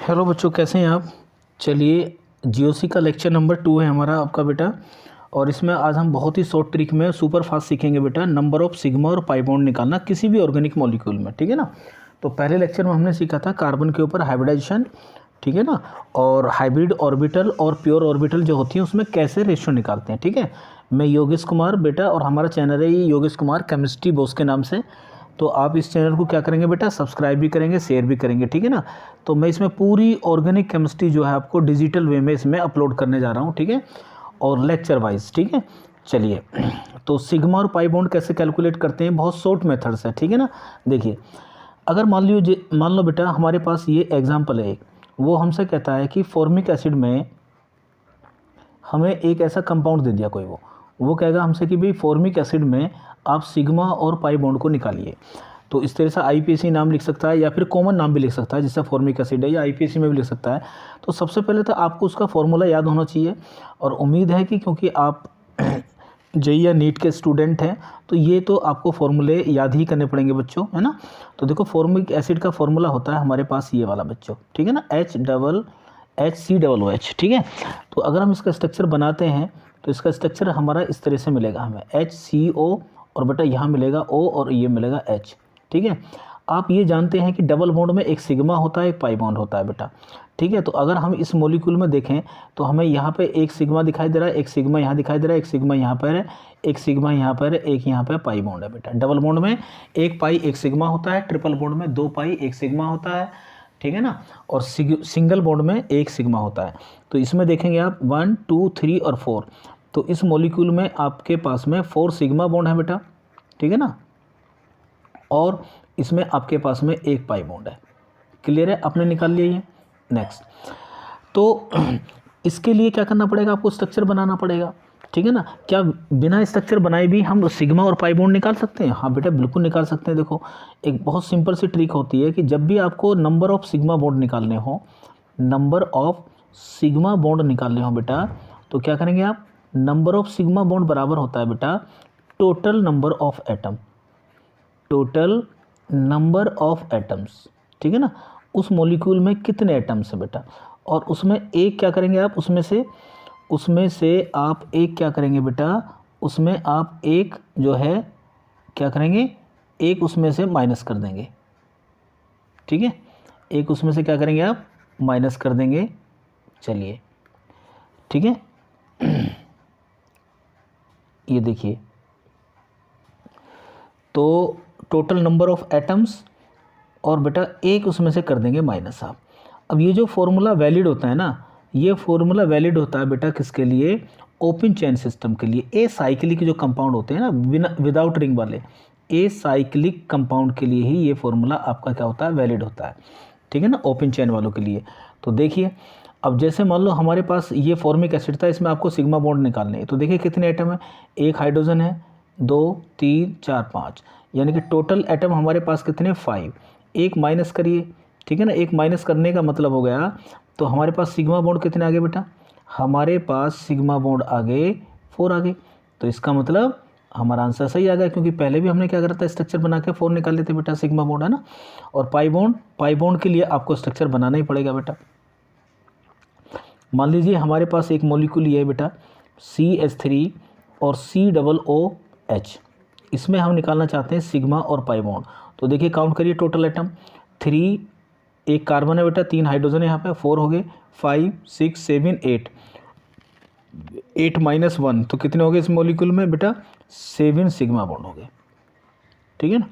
Hello बच्चों, कैसे हैं आप। चलिए, जीओसी का लेक्चर नंबर 2 है हमारा आपका बेटा। और इसमें आज हम बहुत ही शॉर्ट ट्रिक में सुपर फास्ट सीखेंगे बेटा, नंबर ऑफ सिग्मा और पाई बॉन्ड निकालना किसी भी ऑर्गेनिक मॉलिक्यूल में। ठीक है ना। तो पहले लेक्चर में हमने सीखा था कार्बन के ऊपर हाइब्रिडाइजेशन, ठीक है ना, और हाइब्रिड ऑर्बिटल और प्योर ऑर्बिटल जो होती है उसमें कैसे रेशियो निकालते हैं। ठीक है, मैं योगेश कुमार बेटा, और हमारा चैनल है योगेश कुमार केमिस्ट्री बॉस के नाम से। तो आप इस चैनल को क्या करेंगे बेटा, सब्सक्राइब भी करेंगे, शेयर भी करेंगे। ठीक है ना। तो मैं इसमें पूरी ऑर्गेनिक केमिस्ट्री जो है आपको डिजिटल वे में इसमें अपलोड करने जा रहा हूँ। ठीक है, और लेक्चर वाइज। ठीक है, चलिए। तो सिग्मा और पाई बॉन्ड कैसे कैलकुलेट करते हैं, बहुत शॉर्ट मेथड्स है। ठीक है ना। देखिए, अगर मान लो बेटा हमारे पास ये एग्जाम्पल है एक, वो हमसे कहता है कि फॉर्मिक एसिड में हमें एक ऐसा कंपाउंड दे दिया कोई, वो कहेगा हमसे कि भाई फॉर्मिक एसिड में आप सिग्मा और पाई बॉन्ड को निकालिए। तो इस तरह से आईपीएसी नाम लिख सकता है या फिर कॉमन नाम भी लिख सकता है, जिससे फॉर्मिक एसिड है, या आईपीएसी में भी लिख सकता है। तो सबसे पहले तो आपको उसका फॉर्मूला याद होना चाहिए, और उम्मीद है कि क्योंकि आप जेई या नीट के स्टूडेंट हैं तो ये तो आपको फॉर्मूले याद ही करने पड़ेंगे बच्चों, है ना। तो देखो, फॉर्मिक एसिड का फॉर्मूला होता है हमारे पास ये वाला बच्चों, ठीक है ना, HCOOH। ठीक है। तो अगर हम इसका स्ट्रक्चर बनाते हैं तो इसका स्ट्रक्चर हमारा इस तरह से मिलेगा हमें, HCO, और बेटा यहाँ मिलेगा O और ये मिलेगा H। ठीक है। आप ये जानते हैं कि डबल बॉन्ड में एक सिग्मा होता है, एक पाई बॉन्ड होता है बेटा। ठीक है। तो अगर हम इस मॉलिक्यूल में देखें तो हमें यहाँ पे एक सिग्मा दिखाई दे रहा है, एक सिग्मा यहाँ दिखाई दे रहा है, एक सिग्मा यहाँ पर है, एक सिग्मा यहाँ पर है, एक यहाँ पर पाई बॉन्ड है बेटा। डबल बॉन्ड में एक पाई एक सिग्मा होता है, ट्रिपल बॉन्ड में दो पाई एक सिग्मा होता है, ठीक है ना, और सिंगल बॉन्ड में एक सिग्मा होता है। तो इसमें देखेंगे आप 1 2 3 और 4। तो इस मॉलिक्यूल में आपके पास में 4 सिग्मा बॉन्ड है बेटा, ठीक है ना, और इसमें आपके पास में एक पाई बॉन्ड है। क्लियर है, आपने निकाल लिया ये। नेक्स्ट, तो इसके लिए क्या करना पड़ेगा, आपको स्ट्रक्चर बनाना पड़ेगा। ठीक है ना। क्या बिना स्ट्रक्चर बनाए भी हम सिग्मा और पाई बॉन्ड निकाल सकते हैं? हाँ बेटा, बिल्कुल निकाल सकते हैं। देखो, एक बहुत सिंपल सी ट्रिक होती है कि जब भी आपको नंबर ऑफ सिग्मा बॉन्ड निकालने हो, नंबर ऑफ सिग्मा बॉन्ड निकालने हो बेटा, तो क्या करेंगे आप, नंबर ऑफ सिग्मा बॉन्ड बराबर होता है बेटा total number of atom, total number of atoms. ठीक है ना, उस मॉलिक्यूल में कितने एटम्स हैं बेटा, और उसमें एक क्या करेंगे आप, उसमें से आप एक क्या करेंगे बेटा, उसमें आप एक जो है क्या करेंगे, एक उसमें से माइनस कर देंगे। ठीक है, एक उसमें से क्या करेंगे आप, माइनस कर देंगे। चलिए, ठीक है। ये देखिए, तो टोटल नंबर ऑफ एटम्स, और बेटा एक उसमें से कर देंगे माइनस आप। अब ये जो फॉर्मूला वैलिड होता है ना, ये फॉर्मूला वैलिड होता है बेटा किसके लिए, ओपन चेन सिस्टम के लिए। ए साइक्लिक जो कंपाउंड होते हैं ना, बिना विदाउट रिंग वाले ए साइक्लिक कंपाउंड के लिए ही ये फॉर्मूला आपका क्या होता है, वैलिड होता है। ठीक है ना, ओपन चेन वालों के लिए। तो देखिए, अब जैसे मान लो हमारे पास ये फॉर्मिक एसिड था, इसमें आपको सिग्मा बॉन्ड निकालने हैं। तो देखिए कितने एटम है, एक हाइड्रोजन है, 2 3 4 5, यानी कि टोटल एटम हमारे पास कितने, 5। एक माइनस करिए, ठीक है ना, एक माइनस करने का मतलब हो गया, तो हमारे पास सिग्मा बॉन्ड कितने आ गए बेटा, हमारे पास सिग्मा बॉन्ड आ गए 4 आ गए। तो इसका मतलब हमारा आंसर सही आ गया, क्योंकि पहले भी हमने क्या करा था, स्ट्रक्चर बना के 4 निकाल लेते बेटा, सिग्मा बॉन्ड है ना। और पाई बॉन्ड के लिए आपको स्ट्रक्चर बनाना ही पड़ेगा बेटा। मान लीजिए हमारे पास एक मॉलिक्यूल ये है बेटा, CH3 और COOH, इसमें हम निकालना चाहते हैं सिग्मा और पाई बॉन्ड। तो देखिए, काउंट करिए टोटल एटम, 3, एक कार्बन है बेटा, 3 हाइड्रोजन है यहाँ पे, 4 हो गए, 5 6 7 8, 8 माइनस 1, तो कितने हो गए इस मॉलिक्यूल में बेटा, 7 सिग्मा बॉन्ड हो गए। ठीक है ना।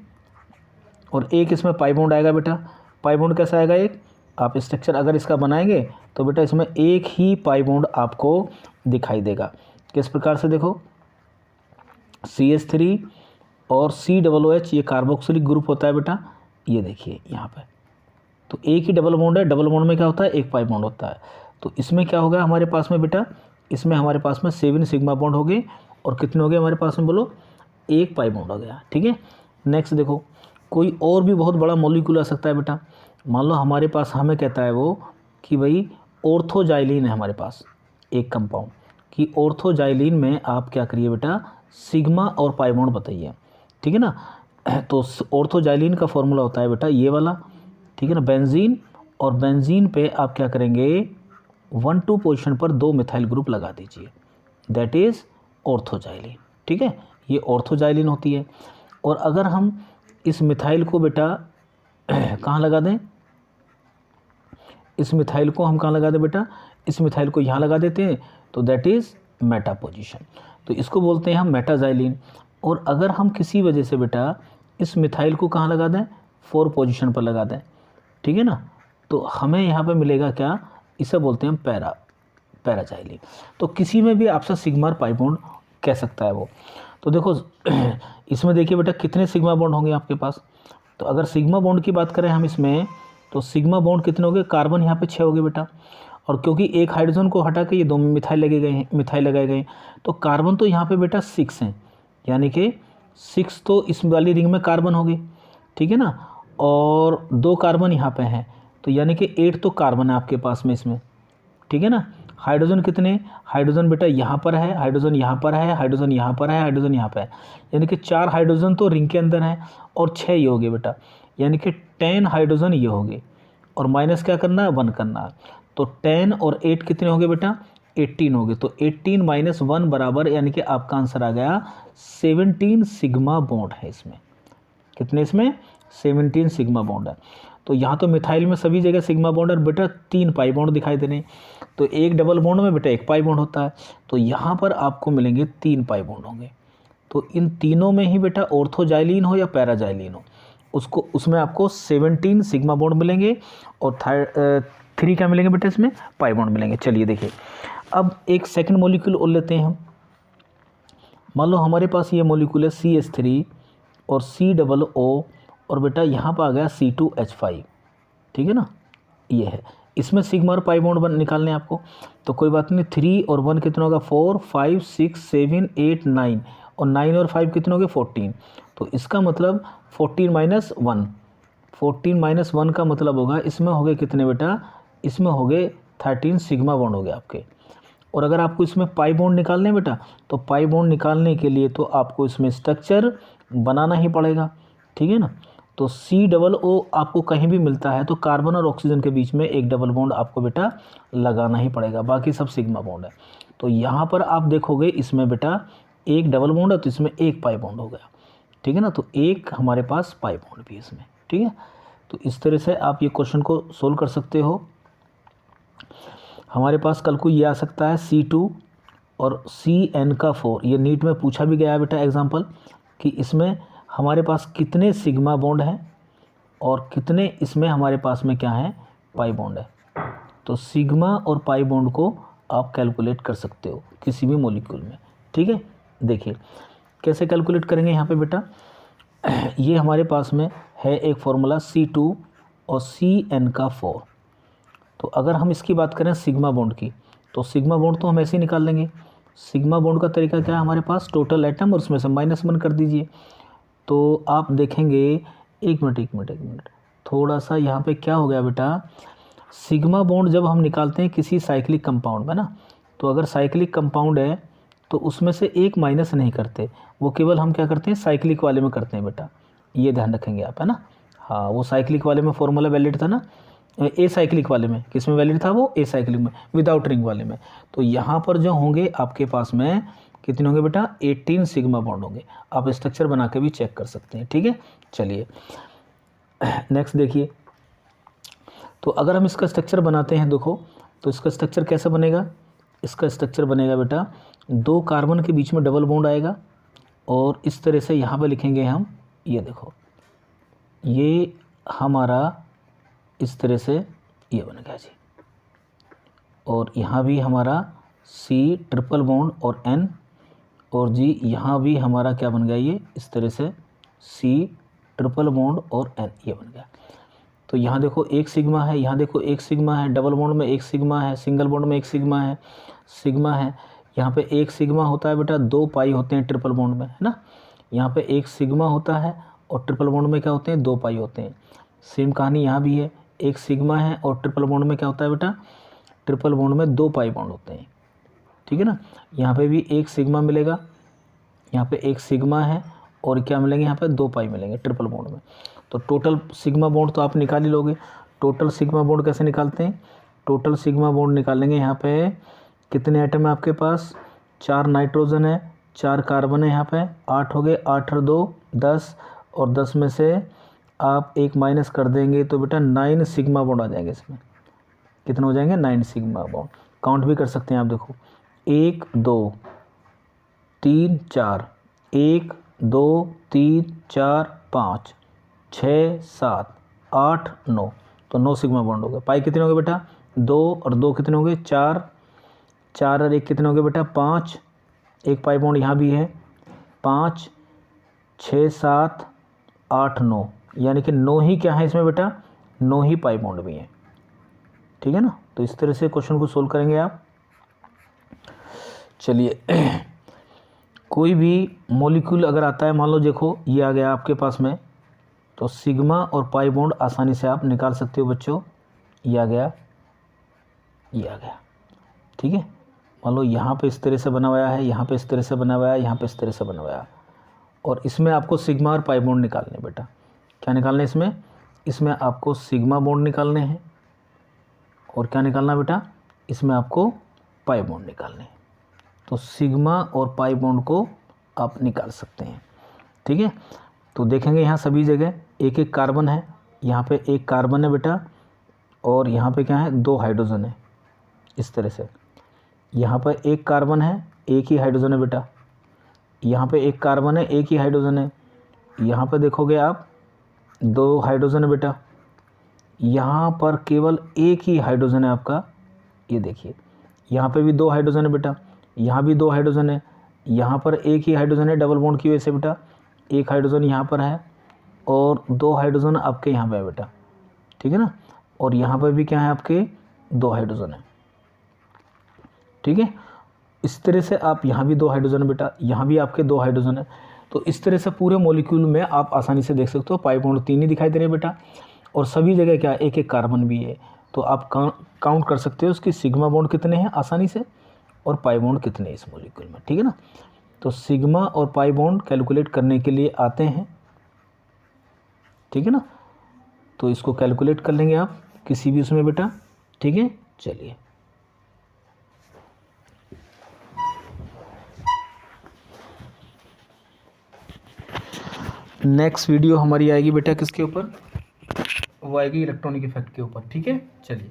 और एक इसमें पाई बॉन्ड आएगा बेटा। पाई बॉन्ड कैसा आएगा, एक आप स्ट्रक्चर अगर इसका बनाएंगे तो बेटा इसमें एक ही पाई बॉन्ड आपको दिखाई देगा। किस प्रकार से, देखो, CH3 और COOH, ये कार्बोक्सिलिक ग्रुप होता है बेटा, ये देखिए यहाँ पे। तो एक ही डबल बॉन्ड है, डबल बॉन्ड में क्या होता है, एक पाई बॉन्ड होता है। तो इसमें क्या होगा हमारे पास में बेटा, इसमें हमारे पास में 7 सिग्मा बॉन्ड हो गए, और कितने हो गए हमारे पास में, बोलो, एक पाई बॉन्ड हो गया। ठीक है। नेक्स्ट देखो, कोई और भी बहुत बड़ा मॉलिक्यूल आ सकता है बेटा। मान लो हमारे पास, हमें कहता है वो कि भाई ऑर्थोजाइलिन है हमारे पास एक कंपाउंड, कि ऑर्थोजाइलिन में आप क्या करिए बेटा, सिग्मा और पाई बॉन्ड बताइए। ठीक है ना। तो ऑर्थोजाइलिन का फॉर्मूला होता है बेटा ये वाला, ठीक है ना, बेंजीन और बेंजीन पे आप क्या करेंगे 1,2 पोजीशन पर 2 मिथाइल ग्रुप लगा दीजिए, दैट इज़ ऑर्थोजाइलिन। ठीक है, ये ऑर्थोजाइलिन होती है। और अगर हम इस मिथाइल को बेटा कहाँ लगा दें, इस मिथाइल को हम कहाँ लगा दें बेटा, इस मिथाइल को यहाँ लगा देते हैं, तो दैट इज़ मेटा पोजीशन, तो इसको बोलते हैं हम मेटाजाइलिन। और अगर हम किसी वजह से बेटा इस मिथाइल को कहाँ लगा दें 4 पोजीशन पर लगा दें, ठीक है ना, तो हमें यहाँ पे मिलेगा क्या, इसे बोलते हैं हम पैराजाइलिन। तो किसी में भी आपसे सिग्मा और पाई बॉन्ड कह सकता है वो। तो देखो इसमें देखिए बेटा कितने सिग्मा बॉन्ड होंगे आपके पास। तो अगर सिग्मा बॉन्ड की बात करें हम इसमें, तो सिग्मा बॉन्ड कितने हो गए, कार्बन यहाँ पे 6 हो गए बेटा, और क्योंकि एक हाइड्रोजन को हटा के ये 2 मिथाइल लगाए गए, तो कार्बन तो यहाँ पे बेटा 6 हैं, यानी कि 6 तो इस वाली रिंग में कार्बन हो गई, ठीक है ना, और 2 कार्बन यहाँ पे हैं, तो यानी कि 8 तो कार्बन है आपके पास में इसमें, ठीक है ना। हाइड्रोजन कितने, हाइड्रोजन बेटा यहाँ पर है, हाइड्रोजन यहाँ पर है, हाइड्रोजन यहाँ पर है, हाइड्रोजन यहाँ पर है, यानी कि 4 हाइड्रोजन तो रिंग के अंदर हैं, और 6 ये हो गए बेटा, यानी कि 10 हाइड्रोजन ये हो गए, और माइनस क्या करना है 1 करना है, तो 10 और 8 कितने हो गए बेटा 18 हो गए, तो 18 माइनस 1 बराबर, यानी कि आपका आंसर आ गया 17 सिग्मा बॉन्ड है इसमें। कितने इसमें 17 सिग्मा बॉन्ड है। तो यहाँ तो मिथाइल में सभी जगह सिग्मा बॉन्ड और बेटा 3 पाई बॉन्ड दिखाई दे रहे हैं, तो एक डबल बॉन्ड में बेटा 1 पाई बॉन्ड होता है, तो यहाँ पर आपको मिलेंगे 3 पाई बॉन्ड होंगे। तो इन तीनों में ही बेटा ऑर्थोजाइलिन हो या पैराजाइलिन हो, उसको उसमें आपको 17 सिग्मा बॉन्ड मिलेंगे, और 3 क्या मिलेंगे बेटा इसमें पाई बॉन्ड मिलेंगे। चलिए देखिए, अब एक सेकंड मॉलिक्यूल और लेते हैं हम। मान लो हमारे पास ये मॉलिक्यूल है CH3 और COO, और बेटा यहाँ पर आ गया C2H5, ठीक है ना, ये है, इसमें सिग्मा और पाई बॉन्ड निकालने हैं आपको, तो कोई बात नहीं, 3 और 1 कितना होगा 4, 5, 6, 7, 8, 9, और 9 और 5 कितने हो गए 14, तो इसका मतलब 14 माइनस 1, 14 माइनस 1 का मतलब होगा इसमें हो गए कितने बेटा, इसमें हो गए 13 सिग्मा बॉन्ड हो गए आपके। और अगर आपको इसमें पाई बॉन्ड निकालने हैं बेटा, तो पाई बॉन्ड निकालने के लिए तो आपको इसमें स्ट्रक्चर बनाना ही पड़ेगा, ठीक है ना। तो COO आपको कहीं भी मिलता है तो कार्बन और ऑक्सीजन के बीच में एक डबल बॉन्ड आपको बेटा लगाना ही पड़ेगा, बाकी सब सिग्मा बॉन्ड है। तो यहाँ पर आप देखोगे इसमें बेटा एक डबल बॉन्ड है, तो इसमें एक पाई बॉन्ड हो गया, ठीक है ना, तो एक हमारे पास पाई बॉन्ड भी इसमें, ठीक है। तो इस तरह से आप ये क्वेश्चन को सोल्व कर सकते हो। हमारे पास कल को ये आ सकता है C2 और CN4, ये नीट में पूछा भी गया है बेटा एग्जाम्पल, कि इसमें हमारे पास कितने सिग्मा बॉन्ड हैं और कितने इसमें हमारे पास में क्या है पाई बॉन्ड है। तो सिग्मा और पाई बॉन्ड को आप कैलकुलेट कर सकते हो किसी भी मॉलिक्यूल में, ठीक है। देखिए कैसे कैलकुलेट करेंगे यहाँ पे बेटा, ये हमारे पास में है एक फॉर्मूला C2 और CN4। तो अगर हम इसकी बात करें सिग्मा बॉन्ड की, तो सिग्मा बॉन्ड तो हम ऐसे ही निकाल लेंगे। सिग्मा बॉन्ड का तरीका क्या है, हमारे पास टोटल एटम और उसमें से -1 कर दीजिए, तो आप देखेंगे, एक मिनट थोड़ा सा यहाँ पे क्या हो गया बेटा, सिग्मा बॉन्ड जब हम निकालते हैं किसी साइक्लिक कंपाउंड में ना, तो अगर साइक्लिक कंपाउंड है तो उसमें से एक माइनस नहीं करते, वो केवल हम क्या करते हैं साइक्लिक वाले में करते हैं बेटा, ये ध्यान रखेंगे आप, है ना। हाँ, वो साइक्लिक वाले में फॉर्मूला वैलिड था ना, ए साइक्लिक वाले में किस में वैलिड था, वो ए साइक्लिक में विदाउट रिंग वाले में। तो यहाँ पर जो होंगे आपके पास में कितने होंगे बेटा 18 सिग्मा बॉन्ड होंगे, आप स्ट्रक्चर बना के भी चेक कर सकते हैं, ठीक है। चलिए नेक्स्ट देखिए, तो अगर हम इसका स्ट्रक्चर बनाते हैं देखो, तो इसका स्ट्रक्चर कैसा बनेगा, इसका स्ट्रक्चर बनेगा बेटा 2 कार्बन के बीच में डबल बॉन्ड आएगा, और इस तरह से यहाँ पे लिखेंगे हम, ये देखो ये हमारा इस तरह से ये बन गया जी, और यहाँ भी हमारा C ट्रिपल बॉन्ड और N, और जी यहाँ भी हमारा क्या बन गया, ये इस तरह से C ट्रिपल बॉन्ड और N, ये बन गया। तो यहाँ देखो एक सिग्मा है, यहाँ देखो एक सिग्मा है, डबल बॉन्ड में एक सिग्मा है, सिंगल बॉन्ड में एक सिग्मा है, यहाँ पे एक सिग्मा होता है बेटा, 2 पाई होते हैं ट्रिपल बॉन्ड में, है ना। यहाँ पे एक सिग्मा होता है और ट्रिपल बॉन्ड में क्या होते हैं 2 पाई होते हैं। सेम कहानी यहाँ भी है, एक सिग्मा है और ट्रिपल बॉन्ड में क्या होता है बेटा, ट्रिपल बॉन्ड में 2 पाई बॉन्ड होते हैं, ठीक है ना। यहाँ पे भी एक सिग्मा मिलेगा, यहाँ पे एक सिग्मा है, और क्या मिलेंगे यहाँ पे 2 पाई मिलेंगे ट्रिपल बॉन्ड में। तो टोटल सिग्मा बॉन्ड तो आप निकाल ही लोगे, टोटल सिग्मा बॉन्ड कैसे निकालते हैं? टोटल सिग्मा बॉन्ड निकालेंगे। यहाँ पे कितने आइटम है आपके पास? 4 नाइट्रोजन है, 4 कार्बन है, यहाँ पे 8 हो गए, 8 और 2 10, और 10 में से आप 1 माइनस कर देंगे तो बेटा 9 सिग्मा बॉन्ड आ जाएंगे। इसमें कितने हो जाएंगे? 9 सिग्मा बॉन्ड। काउंट भी कर सकते हैं आप, देखो 1 2 3 4, 1 2 3 4 5 6 7 8 9, तो 9 सिग्मा बॉन्ड हो गए। पाई कितने हो गए बेटा? 2 और 2 कितने हो गए? 4, 4 और 1 कितने हो गए बेटा? 5, एक पाई बॉन्ड यहाँ भी है, 5 6 7 8 9, यानी कि 9 ही क्या है इसमें बेटा? 9 ही पाई बॉन्ड भी हैं, ठीक है ना। तो इस तरह से क्वेश्चन को सोल्व करेंगे आप। चलिए कोई भी मॉलिक्यूल अगर आता है, मान लो देखो ये आ गया आपके पास में, तो सिग्मा और पाई बॉन्ड आसानी से आप निकाल सकते हो बच्चों। ये आ गया, ये आ गया, ठीक है। मान लो यहाँ पे इस तरह से बना हुआ है, यहाँ पे इस तरह से बना हुआ है, यहाँ पे इस तरह से बना हुआ है, और इसमें आपको सिग्मा और पाई बॉन्ड निकालने बेटा। क्या निकालने इसमें? इसमें आपको सिग्मा बॉन्ड निकालने हैं, और क्या निकालना बेटा? इसमें आपको पाई बॉन्ड निकालने हैं। तो सिग्मा और पाई बॉन्ड को आप निकाल सकते हैं, ठीक है। तो देखेंगे यहाँ सभी जगह एक एक कार्बन है, यहाँ पे एक कार्बन है बेटा, और यहाँ पे क्या है? 2 हाइड्रोजन है, इस तरह से। यहाँ पर एक कार्बन है, एक ही हाइड्रोजन है बेटा, यहाँ पे एक कार्बन है, एक ही हाइड्रोजन है, यहाँ पे देखोगे आप 2 हाइड्रोजन है बेटा, यहाँ पर केवल एक ही हाइड्रोजन है आपका, ये देखिए यहाँ पे भी 2 हाइड्रोजन है बेटा, यहाँ भी 2 हाइड्रोजन है, यहाँ पर एक ही हाइड्रोजन है डबल बॉन्ड की वजह से बेटा, एक हाइड्रोजन यहाँ पर है और 2 हाइड्रोजन आपके यहाँ पे है बेटा, ठीक है ना। और यहाँ पर भी क्या है? आपके 2 हाइड्रोजन है, ठीक है। इस तरह से आप यहाँ भी 2 हाइड्रोजन है बेटा, यहाँ भी आपके 2 हाइड्रोजन है। तो इस तरह से पूरे मॉलिक्यूल में आप आसानी से देख सकते हो पाई बॉन्ड 3 ही दिखाई दे रहे हैं बेटा, और सभी जगह क्या एक एक कार्बन भी है। तो आप काउंट कर सकते हो उसकी सिग्मा बॉन्ड कितने हैं आसानी से, और पाई बॉन्ड कितने हैं इस मॉलिक्यूल में, ठीक है ना। तो सिग्मा और पाई बॉन्ड कैलकुलेट करने के लिए आते हैं, ठीक है ना। तो इसको कैलकुलेट कर लेंगे आप किसी भी उसमें बेटा, ठीक है। चलिए नेक्स्ट वीडियो हमारी आएगी बेटा किसके ऊपर? वो आएगी इलेक्ट्रॉनिक इफेक्ट के ऊपर, ठीक है। चलिए।